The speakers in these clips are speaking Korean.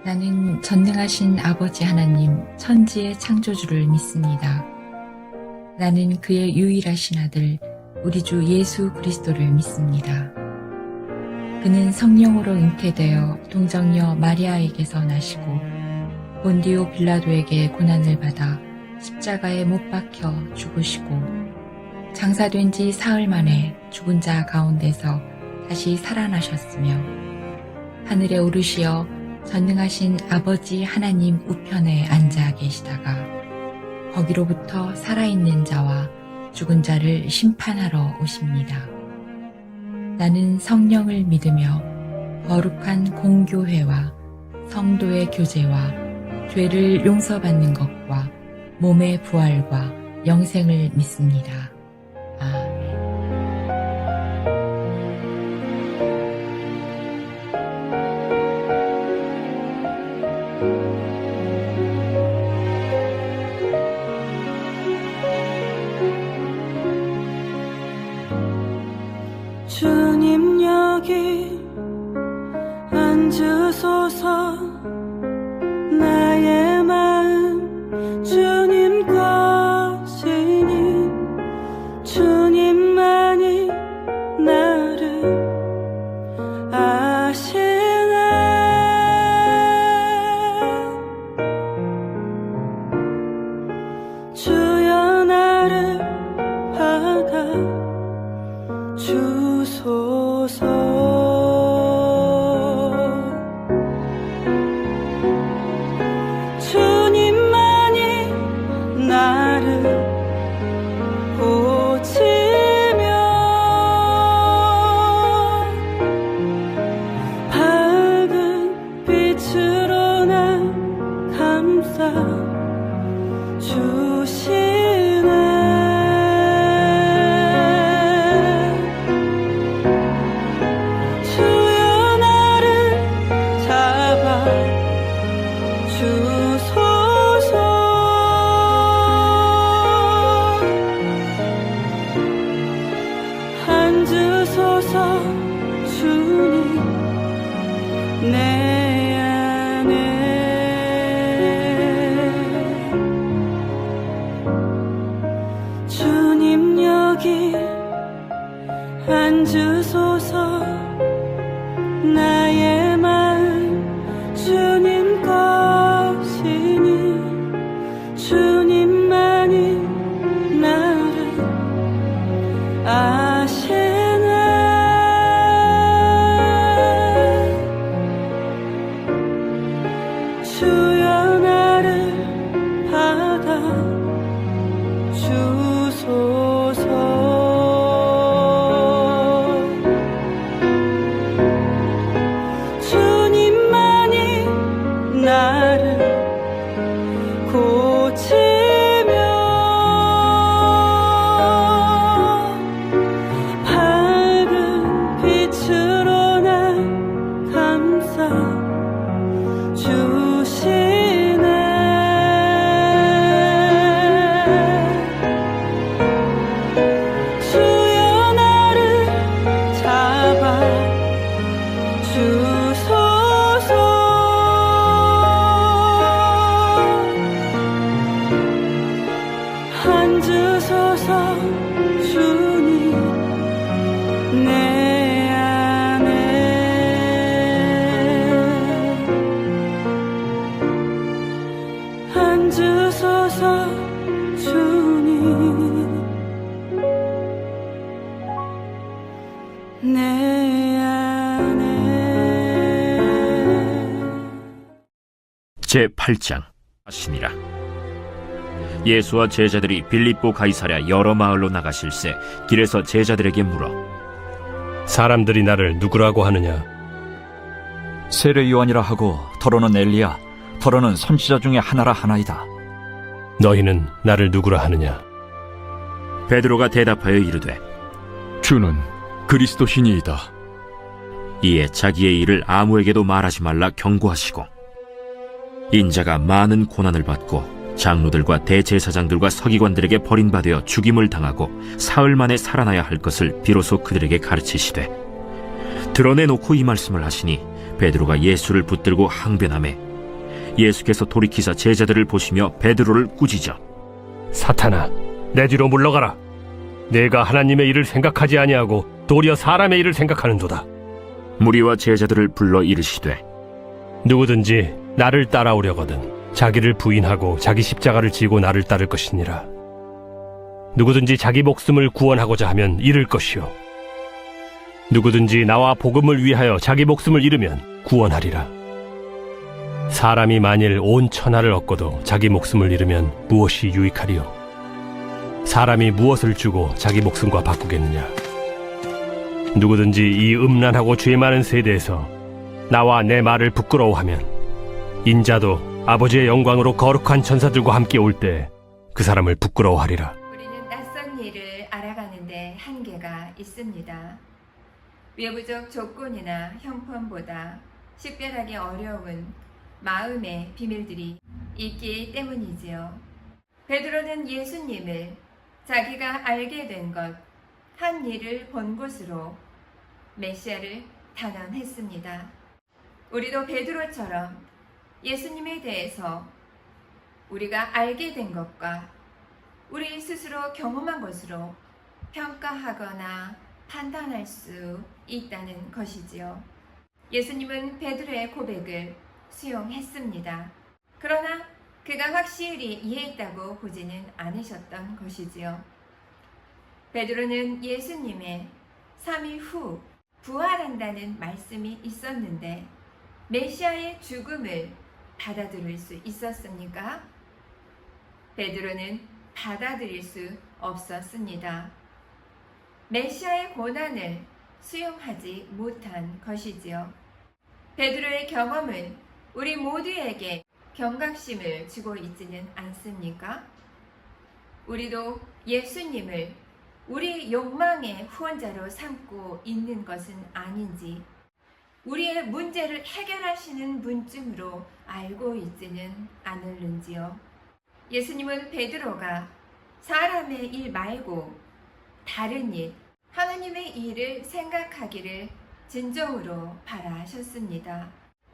나는 전능하신 아버지 하나님 천지의 창조주를 믿습니다. 나는 그의 유일하신 아들 우리 주 예수 그리스도를 믿습니다. 그는 성령으로 잉태되어 동정녀 마리아에게서 나시고 본디오 빌라도에게 고난을 받아 십자가에 못 박혀 죽으시고 장사된 지 사흘 만에 죽은 자 가운데서 다시 살아나셨으며 하늘에 오르시어 전능하신 아버지 하나님 우편에 앉아 계시다가 거기로부터 살아있는 자와 죽은 자를 심판하러 오십니다. 나는 성령을 믿으며 거룩한 공교회와 성도의 교제와 죄를 용서받는 것과 몸의 부활과 영생을 믿습니다. 아멘. 주님 여기 앉으소서. 나의 마음 주님 것이니 주님만이 나를 아시네. 주여 나를 받아 주소서. 주님만이 나를 고치며 밝은 빛으로 날 감싸 주시네. 주여 나를 잡아 주소서. 앉으소서. 주님 내 안에 주님 여기 앉으소서. 나의 마음 주님 것이니 주님만이 나를 아시네. 주여 나를 받아 주소서. 주님만이 나를 고치며 밝은 빛으로 날 감싸 주시네. 주여 나를 잡아 주소서. 앉으소서. 주님 내 안에 앉으소서. 주님 내 안에. 제8장 하시니라. 예수와 제자들이 빌립보 가이사랴 여러 마을로 나가실새 길에서 제자들에게 물어 사람들이 나를 누구라고 하느냐? 세례 요한이라 하고 더러는 엘리야, 더러는 선지자 중에 하나라 하나이다. 너희는 나를 누구라 하느냐? 베드로가 대답하여 이르되 주는 그리스도시니이다. 이에 자기의 일을 아무에게도 말하지 말라 경고하시고 인자가 많은 고난을 받고 장로들과 대제사장들과 서기관들에게 버림받아 죽임을 당하고 사흘 만에 살아나야 할 것을 비로소 그들에게 가르치시되 드러내놓고 이 말씀을 하시니 베드로가 예수를 붙들고 항변하매 예수께서 돌이키사 제자들을 보시며 베드로를 꾸짖어 사탄아, 내 뒤로 물러가라. 내가 하나님의 일을 생각하지 아니하고 도리어 사람의 일을 생각하는도다. 무리와 제자들을 불러 이르시되 누구든지 나를 따라오려거든 자기를 부인하고 자기 십자가를 지고 나를 따를 것이니라. 누구든지 자기 목숨을 구원하고자 하면 잃을 것이요 누구든지 나와 복음을 위하여 자기 목숨을 잃으면 구원하리라. 사람이 만일 온 천하를 얻고도 자기 목숨을 잃으면 무엇이 유익하리요? 사람이 무엇을 주고 자기 목숨과 바꾸겠느냐? 누구든지 이 음란하고 죄 많은 세대에서 나와 내 말을 부끄러워하면 인자도 아버지의 영광으로 거룩한 천사들과 함께 올 때 그 사람을 부끄러워하리라. 우리는 낯선 일을 알아가는데 한계가 있습니다. 외부적 조건이나 형편보다 식별하기 어려운 마음의 비밀들이 있기 때문이지요. 베드로는 예수님을 자기가 알게 된 것, 한 일을 본 곳으로 메시아를 단언했습니다. 우리도 베드로처럼 예수님에 대해서 우리가 알게 된 것과 우리 스스로 경험한 것으로 평가하거나 판단할 수 있다는 것이지요. 예수님은 베드로의 고백을 수용했습니다. 그러나 그가 확실히 이해했다고 보지는 않으셨던 것이지요. 베드로는 예수님의 3일 후 부활한다는 말씀이 있었는데 메시아의 죽음을 받아들일 수 있었습니까? 베드로는 받아들일 수 없었습니다. 메시아의 고난을 수용하지 못한 것이지요. 베드로의 경험은 우리 모두에게 경각심을 주고 있지는 않습니까? 우리도 예수님을 우리 욕망의 후원자로 삼고 있는 것은 아닌지, 우리의 문제를 해결하시는 분쯤으로 알고 있지는 않을는지요. 예수님은 베드로가 사람의 일 말고 다른 일, 하나님의 일을 생각하기를 진정으로 바라셨습니다.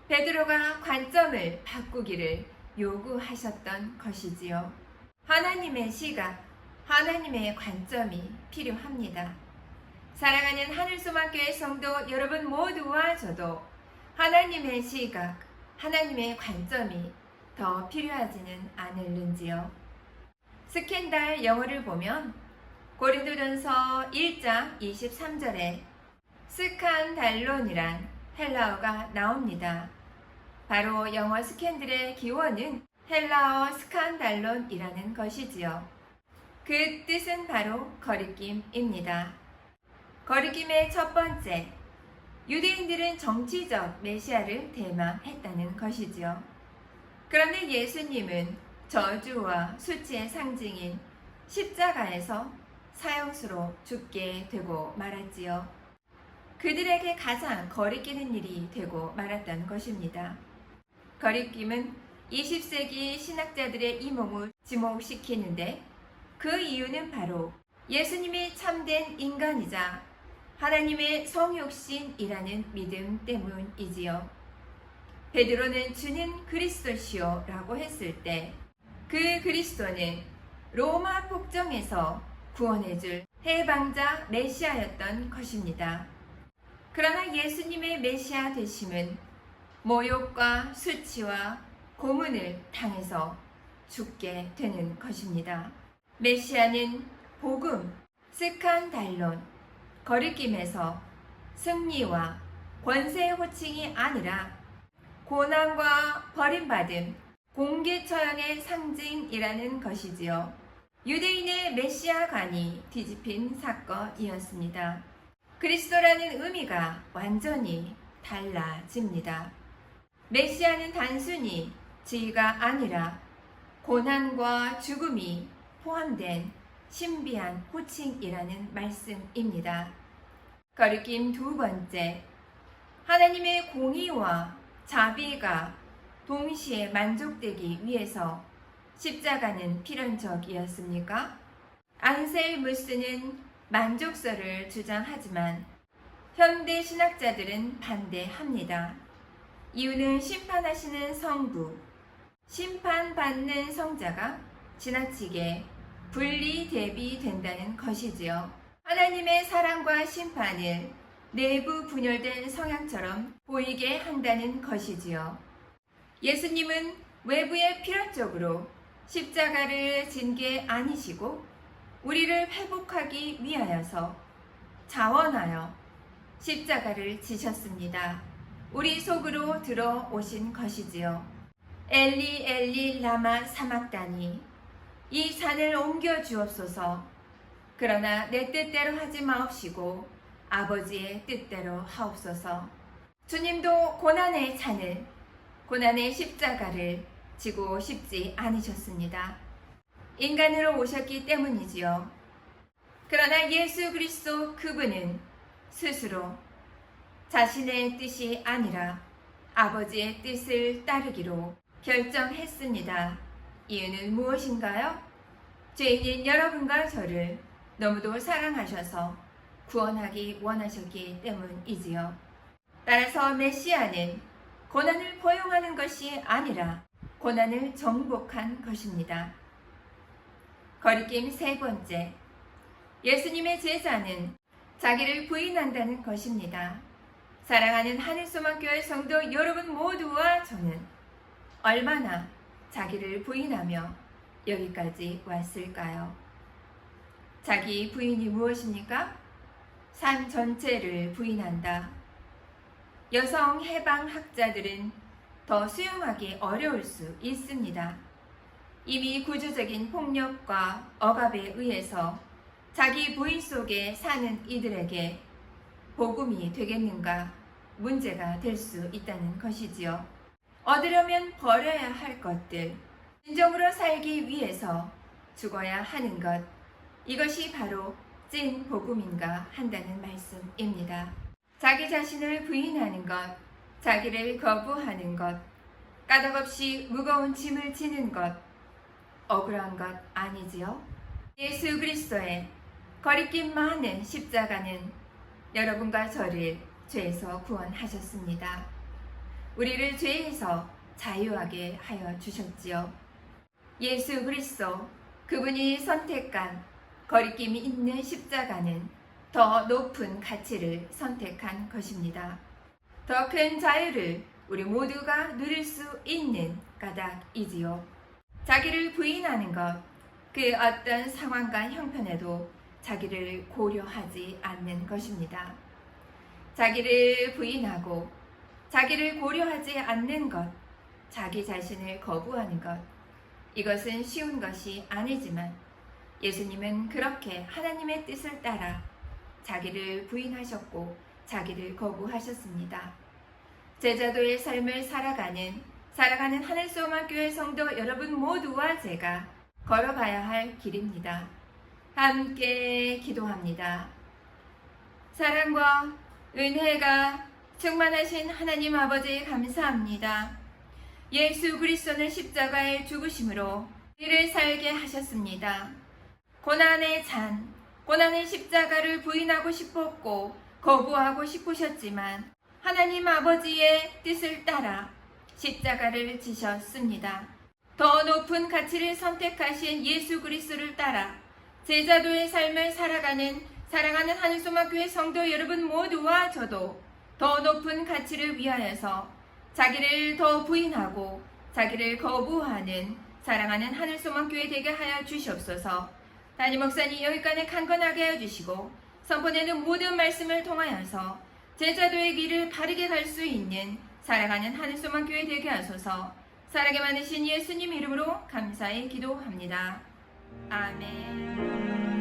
베드로가 관점을 바꾸기를 요구하셨던 것이지요. 하나님의 시각, 하나님의 관점이 필요합니다. 사랑하는 하늘소망교회 성도 여러분 모두와 저도 하나님의 시각, 하나님의 관점이 더 필요하지는 않을는지요. 스캔들 영어를 보면 고린도전서 1장 23절에 스칸달론이란 헬라어가 나옵니다. 바로 영어 스캔들의 기원은 헬라어 스칸달론이라는 것이지요. 그 뜻은 바로 거리낌입니다. 거리낌의 첫 번째, 유대인들은 정치적 메시아를 대망했다는 것이지요. 그런데 예수님은 저주와 수치의 상징인 십자가에서 사형수로 죽게 되고 말았지요. 그들에게 가장 거리끼는 일이 되고 말았던 것입니다. 거리낌은 20세기 신학자들의 이 몸을 지목시키는데 그 이유는 바로 예수님이 참된 인간이자 하나님의 성육신이라는 믿음 때문이지요. 베드로는 주는 그리스도시요 라고 했을 때 그 그리스도는 로마 폭정에서 구원해줄 해방자 메시아였던 것입니다. 그러나 예수님의 메시아 되심은 모욕과 수치와 고문을 당해서 죽게 되는 것입니다. 메시아는 복음, 스칸달론, 거리낌에서 승리와 권세의 호칭이 아니라 고난과 버림받음, 공개처형의 상징이라는 것이지요. 유대인의 메시아관이 뒤집힌 사건이었습니다. 그리스도라는 의미가 완전히 달라집니다. 메시아는 단순히 지위가 아니라 고난과 죽음이 포함된 신비한 호칭이라는 말씀입니다. 거리낌 두 번째, 하나님의 공의와 자비가 동시에 만족되기 위해서 십자가는 필연적이었습니까? 안셀무스는 만족설을 주장하지만 현대 신학자들은 반대합니다. 이유는 심판하시는 성부, 심판받는 성자가 지나치게 분리 대비된다는 것이지요. 하나님의 사랑과 심판을 내부 분열된 성향처럼 보이게 한다는 것이지요. 예수님은 외부에 필연적으로 십자가를 진 게 아니시고 우리를 회복하기 위하여서 자원하여 십자가를 지셨습니다. 우리 속으로 들어오신 것이지요. 엘리 엘리 라마 사막다니, 이 산을 옮겨 주옵소서. 그러나 내 뜻대로 하지 마옵시고 아버지의 뜻대로 하옵소서. 주님도 고난의 잔을, 고난의 십자가를 지고 싶지 않으셨습니다. 인간으로 오셨기 때문이지요. 그러나 예수 그리스도 그분은 스스로 자신의 뜻이 아니라 아버지의 뜻을 따르기로 결정했습니다. 이유는 무엇인가요? 죄인인 여러분과 저를 너무도 사랑하셔서 구원하기 원하셨기 때문이지요. 따라서 메시아는 고난을 포용하는 것이 아니라 고난을 정복한 것입니다. 거리낌 세 번째, 예수님의 제자는 자기를 부인한다는 것입니다. 사랑하는 하늘소망교회 성도 여러분 모두와 저는 얼마나 자기를 부인하며 여기까지 왔을까요? 자기 부인이 무엇입니까? 삶 전체를 부인한다. 여성 해방학자들은 더 수용하기 어려울 수 있습니다. 이미 구조적인 폭력과 억압에 의해서 자기 부인 속에 사는 이들에게 복음이 되겠는가 문제가 될 수 있다는 것이지요. 얻으려면 버려야 할 것들, 진정으로 살기 위해서 죽어야 하는 것, 이것이 바로 찐 복음인가 한다는 말씀입니다. 자기 자신을 부인하는 것, 자기를 거부하는 것, 까닭없이 무거운 짐을 지는 것, 억울한 것 아니지요? 예수 그리스도의 거리낌 많은 십자가는 여러분과 저를 죄에서 구원하셨습니다. 우리를 죄에서 자유하게 하여 주셨지요. 예수 그리스도 그분이 선택한 거리낌이 있는 십자가는 더 높은 가치를 선택한 것입니다. 더 큰 자유를 우리 모두가 누릴 수 있는 까닭이지요. 자기를 부인하는 것, 그 어떤 상황과 형편에도 자기를 고려하지 않는 것입니다. 자기를 부인하고 자기를 고려하지 않는 것, 자기 자신을 거부하는 것, 이것은 쉬운 것이 아니지만 예수님은 그렇게 하나님의 뜻을 따라 자기를 부인하셨고 자기를 거부하셨습니다. 제자도의 삶을 살아가는 하늘소망교회 성도 여러분 모두와 제가 걸어가야 할 길입니다. 함께 기도합니다. 사랑과 은혜가 충만하신 하나님 아버지 감사합니다. 예수 그리스도는 십자가의 죽으심으로 우리를 살게 하셨습니다. 고난의 잔, 고난의 십자가를 부인하고 싶었고 거부하고 싶으셨지만 하나님 아버지의 뜻을 따라 십자가를 지셨습니다. 더 높은 가치를 선택하신 예수 그리스도를 따라 제자도의 삶을 살아가는 사랑하는 하늘소망교회 성도 여러분 모두와 저도 더 높은 가치를 위하여서 자기를 더 부인하고 자기를 거부하는 사랑하는 하늘소망교회 되게 하여 주시옵소서. 담임 목사님 여기까지 강건하게 하여 주시고 선포되는 모든 말씀을 통하여서 제자도의 길을 바르게 갈 수 있는 사랑하는 하늘소망교회 되게 하소서. 살아계 많으신 예수님 이름으로 감사히 기도합니다. 아멘.